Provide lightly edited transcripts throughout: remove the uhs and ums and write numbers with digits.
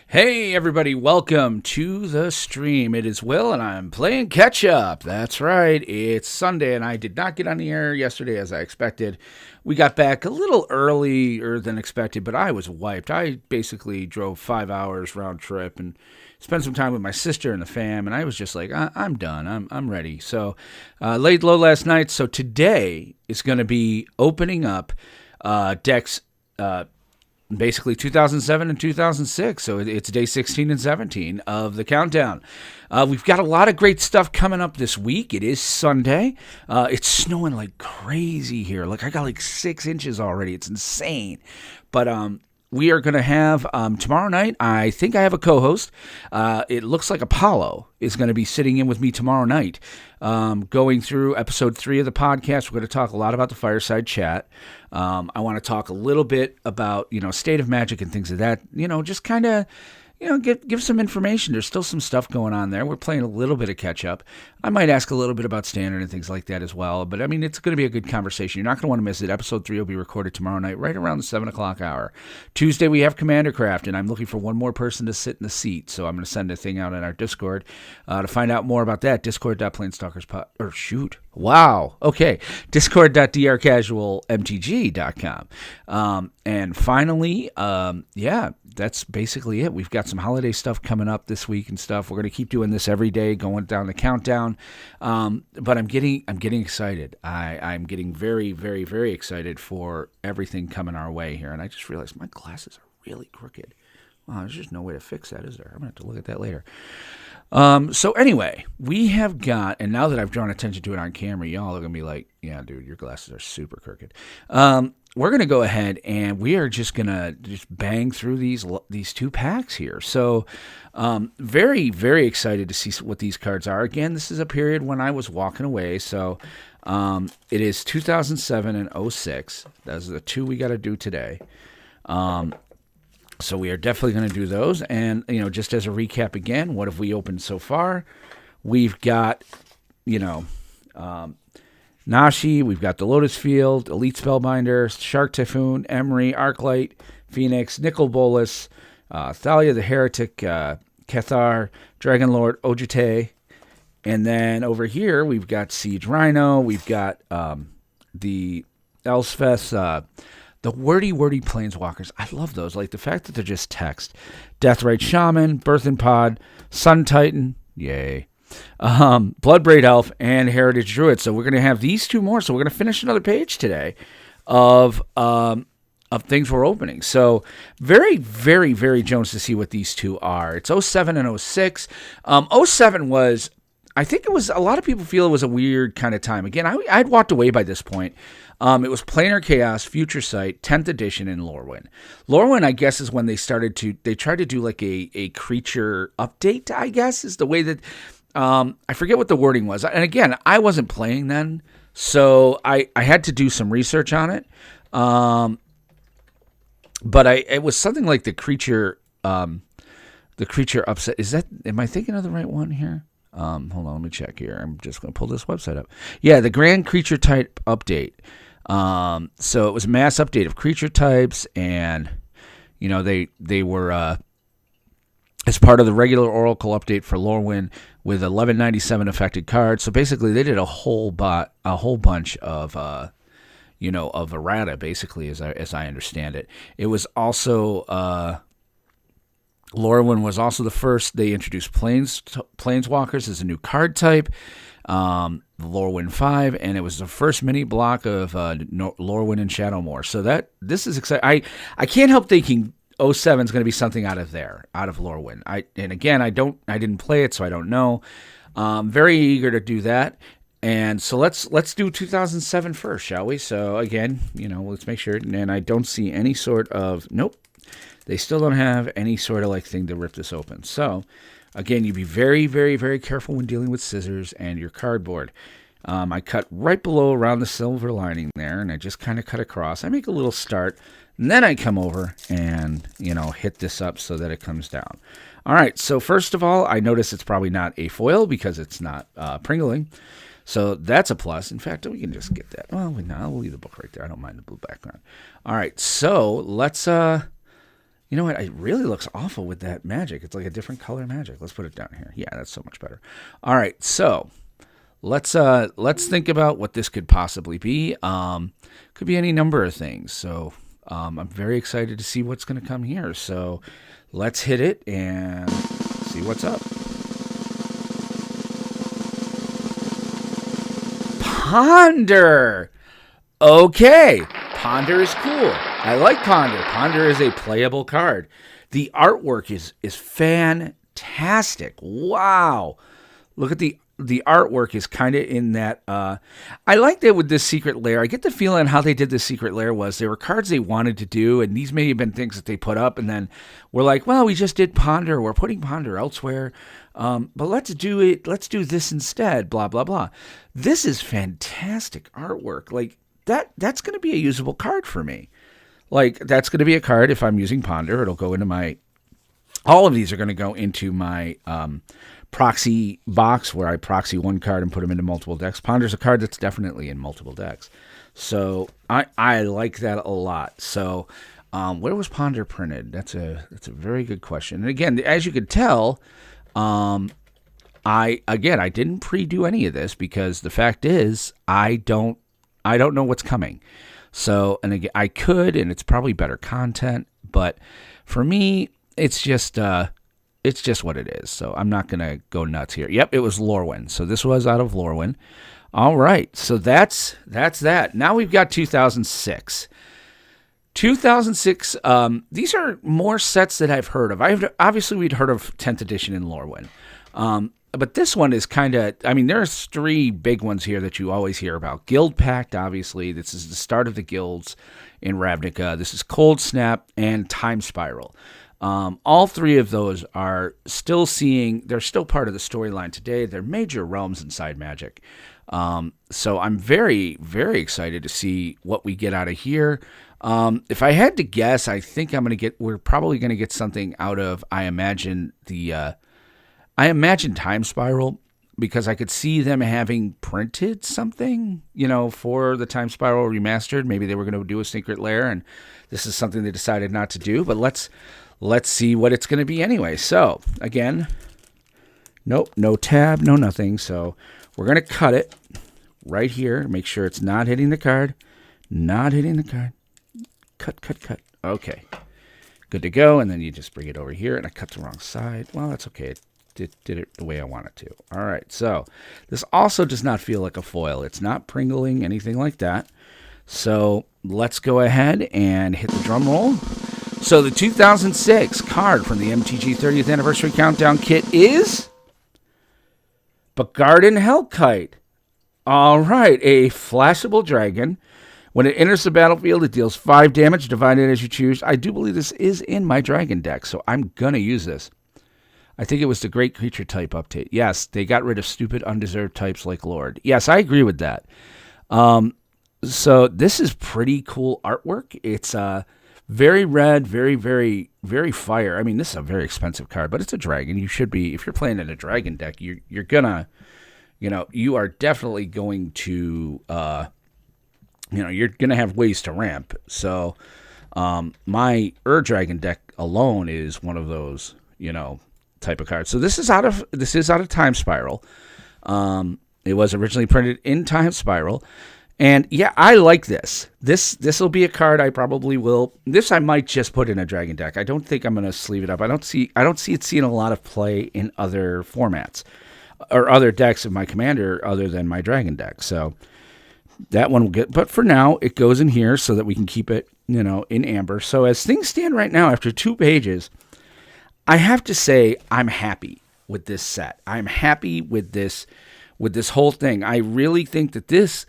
Hey everybody, welcome to the stream. It is Will and I'm playing catch up. That's right, it's Sunday and I did not get on the air yesterday as I expected. We got back a little earlier than expected, but I was wiped. I basically drove 5 hours round trip and spent some time with my sister and the fam, and I was just like, I'm done. I'm ready. So laid low last night. So today is going to be opening up decks basically 2007 and 2006. So it's day 16 and 17 of the countdown. We've got a lot of great stuff coming up this week. It is Sunday. It's snowing like crazy here. Like I got like 6 inches already. It's insane. But we are going to have tomorrow night, I think I have a co-host. It looks like Apollo is going to be sitting in with me tomorrow night, going through episode 3 of the podcast. We're going to talk a lot about the fireside chat. I want to talk a little bit about, State of Magic and things like that, just kind of, give some information. There's still some stuff going on there. We're playing a little bit of catch up. I might ask a little bit about Standard and things like that as well. But, I mean, it's going to be a good conversation. You're not going to want to miss it. Episode 3 will be recorded tomorrow night, right around the 7 o'clock hour. Tuesday, we have Commander Craft, and I'm looking for one more person to sit in the seat. So I'm going to send a thing out in our Discord to find out more about that. Discord.planestalkerspod.discord.drcasualmtg.com. And finally, that's basically it. We've got some holiday stuff coming up this week and stuff. We're going to keep doing this every day, going down the countdown. But I'm getting excited. I'm getting very, very, very excited for everything coming our way here. And I just realized my glasses are really crooked. Wow, there's just no way to fix that, is there? I'm going to have to look at that later. So anyway, we have got, and now that I've drawn attention to it on camera, y'all are going to be like, yeah, dude, your glasses are super crooked. We're going to go ahead and we are just going to bang through these 2 packs here. So very, very excited to see what these cards are. Again, this is a period when I was walking away. So it is 2007 and 06. Those are the 2 we got to do today. So we are definitely going to do those. And, just as a recap again, what have we opened so far? We've got, Nashi, we've got the Lotus Field, Elite Spellbinder, Shark Typhoon, Emery, Arclight, Phoenix, Nicol Bolas, Thalia the Heretic, Cathar, Dragonlord, Ojute. And then over here, we've got Siege Rhino, we've got the Elspeth, the wordy Planeswalkers. I love those. Like the fact that they're just text. Deathrite Shaman, Birthen Pod, Sun Titan, yay. Bloodbraid Elf, and Heritage Druid. So we're going to have these 2 more. So we're going to finish another page today of things we're opening. So very, very, very Jones to see what these 2 are. It's 07 and 06. 07 was, I think it was, a lot of people feel it was a weird kind of time. Again, I'd walked away by this point. It was Planar Chaos, Future Sight, 10th edition, and Lorwyn. Lorwyn, I guess, is when they tried to do like a creature update, I guess, is the way that, I forget what the wording was. And again, I wasn't playing then, so I had to do some research on it. But it was something like the creature upset. Am I thinking of the right one here? Hold on, let me check here. I'm just going to pull this website up. Yeah, the Grand Creature Type Update. So it was a mass update of creature types, and they were as part of the regular Oracle update for Lorwyn with 1197 affected cards. So basically, they did a whole bunch of of errata, basically, as I understand it. It was also Lorwyn was also the first. They introduced Planeswalkers as a new card type. Lorwyn 5, and it was the first mini block of Lorwyn and Shadowmoor. So this is exciting. I can't help thinking 07 is going to be something out of Lorwyn. I didn't play it, so I don't know. Very eager to do that. And so let's do 2007 first, shall we? So again, let's make sure. And I don't see any sort of, nope. They still don't have any sort of thing to rip this open. So again, you be very, very, very careful when dealing with scissors and your cardboard. I cut right below around the silver lining there, and I just kind of cut across. I make a little start, and then I come over and, hit this up so that it comes down. All right, so first of all, I notice it's probably not a foil because it's not pringling. So that's a plus. In fact, we can just get that. Well, I'll leave the book right there. I don't mind the blue background. All right, so let's You know what? It really looks awful with that magic. It's like a different color magic. Let's put it down here. Yeah, that's so much better. All right, so let's think about what this could possibly be. Could be any number of things. So I'm very excited to see what's going to come here. So let's hit it and see what's up. Ponder. Okay, Ponder is cool. I like Ponder. Ponder is a playable card. The artwork is fantastic. Wow. Look at the artwork is kind of in that. I like that with this Secret Lair. I get the feeling how they did the Secret Lair was there were cards they wanted to do, and these may have been things that they put up, and then we're like, well, we just did Ponder. We're putting Ponder elsewhere, but let's do it. Let's do this instead. Blah blah blah. This is fantastic artwork. Like that's going to be a usable card for me. Like that's going to be a card if I'm using Ponder. It'll go into my. All of these are going to go into my proxy box where I proxy one card and put them into multiple decks. Ponder's a card that's definitely in multiple decks. So I like that a lot. So where was Ponder printed? That's a very good question. And again, as you could tell, I didn't pre-do any of this because the fact is I don't know what's coming. So, and again, I could, and it's probably better content, but for me, it's just what it is. So I'm not going to go nuts here. Yep, it was Lorwyn. So this was out of Lorwyn. All right, so that's that. Now we've got 2006. 2006, these are more sets that I've heard of. Obviously, we'd heard of 10th edition in Lorwyn. But this one is kind of, there's three big ones here that you always hear about. Guild Pact, obviously. This is the start of the guilds in Ravnica. This is Cold Snap and Time Spiral. All three of those are still they're still part of the storyline today. They're major realms inside Magic. So I'm very, very excited to see what we get out of here. If I had to guess, I think we're probably going to get something out of, I imagine Time Spiral, because I could see them having printed something, for the Time Spiral remastered. Maybe they were going to do a Secret Lair, and this is something they decided not to do. But let's see what it's going to be anyway. So, again, nope, no tab, no nothing. So we're going to cut it right here. Make sure it's not hitting the card. Not hitting the card. Cut. Okay. Good to go. And then you just bring it over here, and I cut the wrong side. Well, that's okay. Did it the way I want it to. All right, so this also does not feel like a foil. It's not pringling, anything like that. So let's go ahead and hit the drum roll. So the 2006 card from the MTG 30th Anniversary Countdown Kit is Bagarden Hellkite. All right, a flashable dragon. When it enters the battlefield, it deals 5 damage, divided as you choose. I do believe this is in my dragon deck, so I'm going to use this. I think it was the Great Creature type update. Yes, they got rid of stupid, undeserved types like Lord. Yes, I agree with that. So this is pretty cool artwork. It's very red, very, very, very fire. This is a very expensive card, but it's a dragon. You should be, if you're playing in a dragon deck, you're gonna, you are definitely going to, you're gonna have ways to ramp. So my Dragon deck alone is one of those, type of card. So this is out of Time Spiral. It was originally printed in Time Spiral, and yeah, I like this. This will be a card I probably will. This I might just put in a dragon deck. I don't think I'm going to sleeve it up. I don't see it seeing a lot of play in other formats or other decks of my commander other than my dragon deck. So that one will get. But for now, it goes in here so that we can keep it, in amber. So as things stand right now, after 2 pages. I have to say I'm happy with this set. I'm happy with this whole thing. I really think that this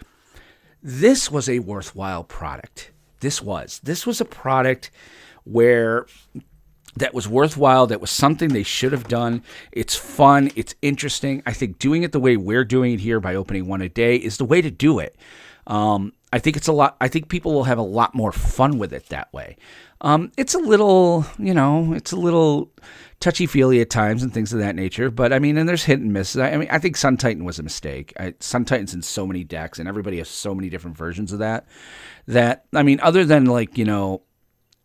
was a worthwhile product. This was a product that was worthwhile. That was something they should have done. It's fun. It's interesting. I think doing it the way we're doing it here by opening 1 a day is the way to do it. I think it's a lot. I think people will have a lot more fun with it that way. It's a little, touchy-feely at times and things of that nature. But, and there's hit and miss. I think Sun Titan was a mistake. Sun Titan's in so many decks, and everybody has so many different versions of that. Other than,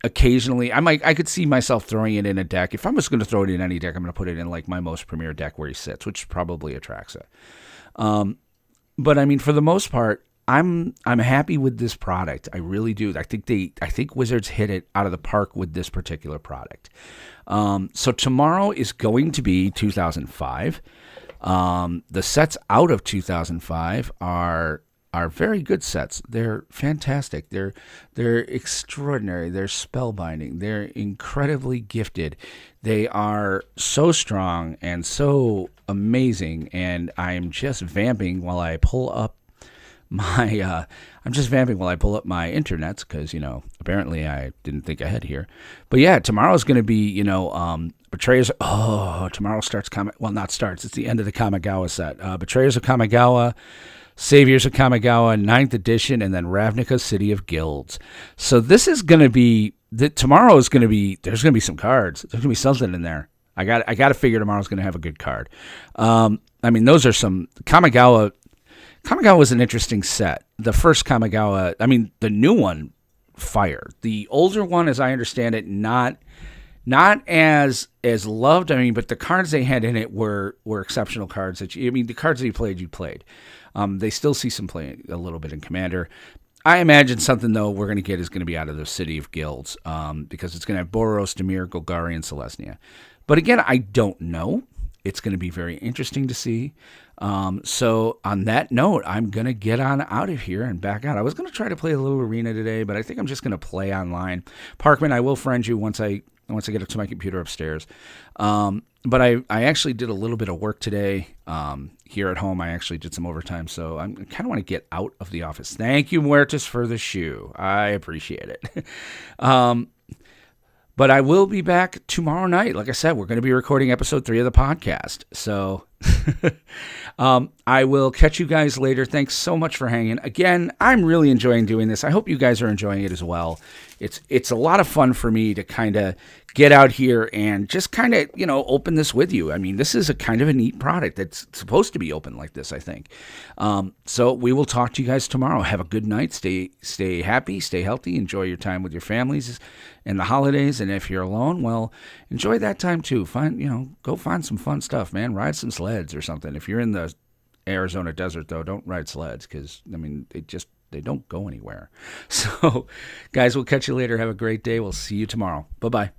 occasionally, I could see myself throwing it in a deck. If I was going to throw it in any deck, I'm going to put it in like my most premier deck where he sits, which probably attracts it. But I mean, for the most part, I'm happy with this product. I really do. I think Wizards hit it out of the park with this particular product. So tomorrow is going to be 2005. The sets out of 2005 are very good sets. They're fantastic. They're extraordinary. They're spellbinding. They're incredibly gifted. They are so strong and so amazing. And I'm just vamping while I pull up my internets because, apparently I didn't think ahead here. But yeah, tomorrow's going to be, Betrayers. Oh, tomorrow starts not starts. It's the end of the Kamigawa set. Betrayers of Kamigawa, Saviors of Kamigawa, 9th edition, and then Ravnica City of Guilds. So this is going to be tomorrow is going to be. There's going to be some cards. There's going to be something in there. I got to figure tomorrow's going to have a good card. Those are some Kamigawa. Kamigawa was an interesting set. The first Kamigawa, the new one, fire. The older one, as I understand it, not as loved. But the cards they had in it were exceptional cards. The cards that you played. They still see some play a little bit in Commander. I imagine something, though, we're going to get is going to be out of the City of Guilds because it's going to have Boros, Dimir, Golgari, and Selesnya. But again, I don't know. It's going to be very interesting to see. So on that note, I'm going to get on out of here and back out. I was going to try to play a little arena today, but I think I'm just going to play online. Parkman, I will friend you once I get up to my computer upstairs. But I actually did a little bit of work today here at home. I actually did some overtime, so I kind of want to get out of the office. Thank you, Muertes, for the shoe. I appreciate it. But I will be back tomorrow night. Like I said, we're going to be recording episode 3 of the podcast. So I will catch you guys later. Thanks so much for hanging. Again, I'm really enjoying doing this. I hope you guys are enjoying it as well. It's a lot of fun for me to kind of get out here and just kind of, open this with you. This is a kind of a neat product that's supposed to be open like this, I think. So we will talk to you guys tomorrow. Have a good night. Stay happy, stay healthy, enjoy your time with your families and the holidays. And if you're alone, well, enjoy that time too. Go find some fun stuff, man. Ride some sleds or something. If you're in the Arizona desert, though, don't ride sleds because, they don't go anywhere. So, guys, we'll catch you later. Have a great day. We'll see you tomorrow. Bye-bye.